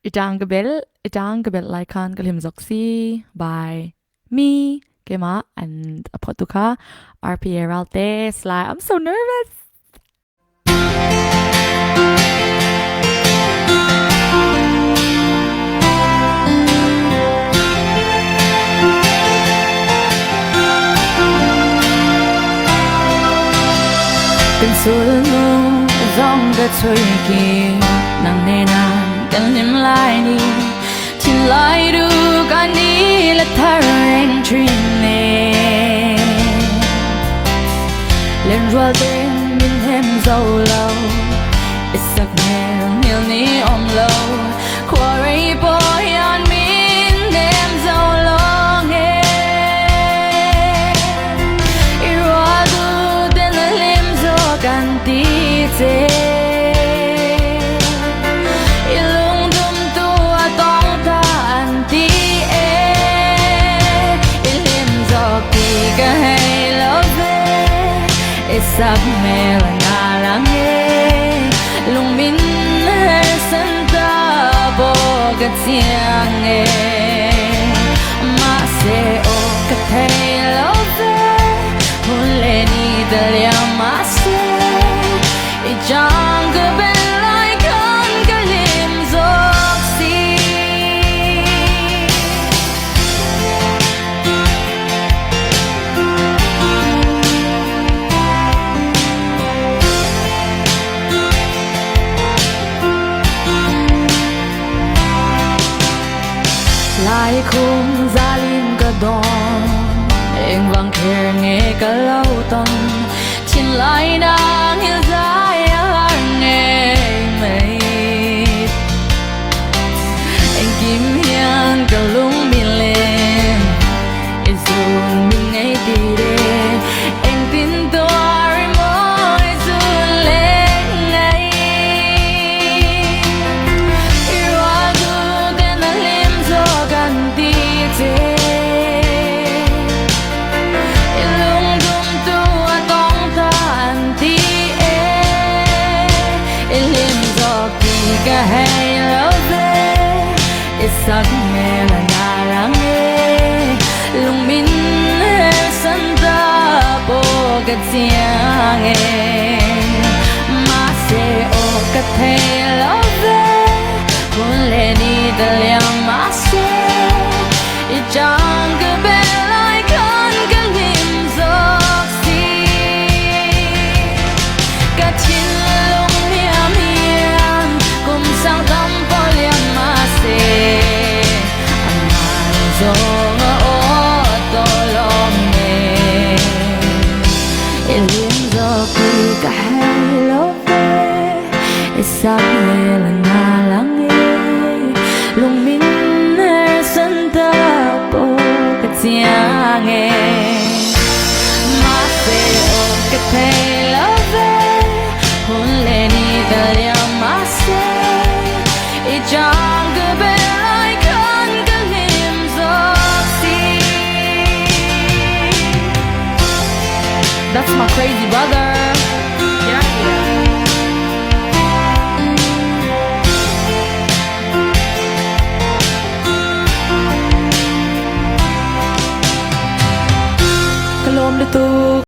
itang gabel laikan kalim zoksi by me, Kema, and Apotuka, RPA Ralte, Sly. I'm so nervous. Cần sul nung dòng đất trôi kỳ nặng nề nàng cần niệm lại đi tin lại du can đi là thar anh truyền nè lên rùa tên min thêm dầu lâu ít sắc nè nhiều ní ôm lâu qua rây boy an min thêm dầu lâu nghe irua du tên là lim do can đi thế ilung dum tua tong ta an đi ilim do kỳ cả hay lâu về sắp mê là ngà lắng nghe lung min sân ta bo gật giang nghe mà sẽ ô cất thay lâu về hôn lên đi ta liam mà sẽ chẳng cứ bên lại con cái liềm giọt xì lại khung gia linh cả đòn em vang khe nghe cả lâu tông trên lại đang hiểu dài nghe mây anh kim hiền cả lung min lên em dùng min ngay đi đến anh tin tôi mỗi dù lên ngay irua du tên là lim do gan đi thế ilung dum tua tong tan đi ilim do kỳ cả hay lâu về sắc mê là ngà lắng nghe lung min sân ta bo gật giang nghe mà sẽ ô cất thay lâu về hôn lên đi ta liam mà sẽ chẳng cứ bên lại con cái niềm giọt xì cả chín lung hiểm hiểm cùng sang tâm bỏ liam mà sẽ do ô tô lòng nghe ilim do kỳ cả hai lâu về sắc mê là ngà lắng nghe lung min sân ta bo cất giang nghe mà sẽ ô cất thay lâu về hôn lên đi ta liam mà sẽ chẳng cứ bên lại con cái niềm giọt xì. That's my crazy brother. Yeah, yeah. Kalom le tu